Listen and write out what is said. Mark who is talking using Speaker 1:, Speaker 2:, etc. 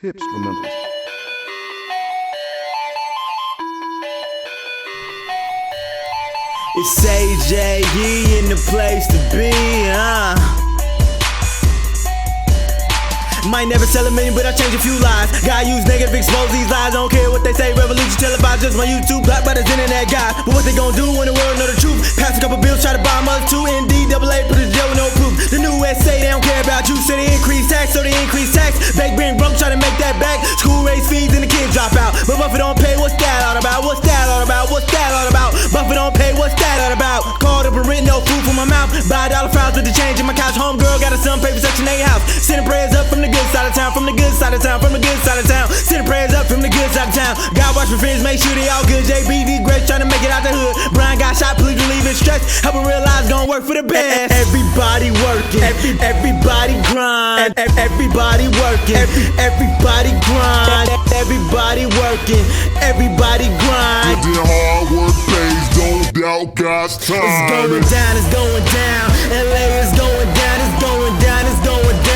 Speaker 1: Hips for members.
Speaker 2: It's AJE in the place to be, Might never sell a million, but I change a few lives. Gotta use negative, expose these lies. Don't care what they say, revolution televised. Just my YouTube, black by the internet guy. But what they gon' do when the world know the truth? Pass a couple bills, try to buy them others too. NDAA, put a jail with no proof. The new SA, they don't care about you. Say they increase tax, so they increase tax. They bring broke, try to make that back. School raise fees and the kids drop out. But Buffett don't pay, what's that all about? What's that all about? What's that all about? Buffett don't pay, what's that all about? Called up and written no food for my mouth. Buy $1 fries with the change in my couch. Homegirl got a son, paper section 8 house. Sending prayers up from the good side of town, from the good side of town, from the good side of town. Sending prayers up from the good side of town. God watch my friends, make sure they all good. JBD Grace trying to make it out the hood. Brian got shot, please relieve his stress. Help him realize gon' work for the best. Everybody working, everybody grind. Everybody working, everybody grind. Everybody working, everybody grind.
Speaker 3: If your hard work pays, don't doubt God's time.
Speaker 2: It's going down, it's going down. LA is going down, it's going down, it's going down.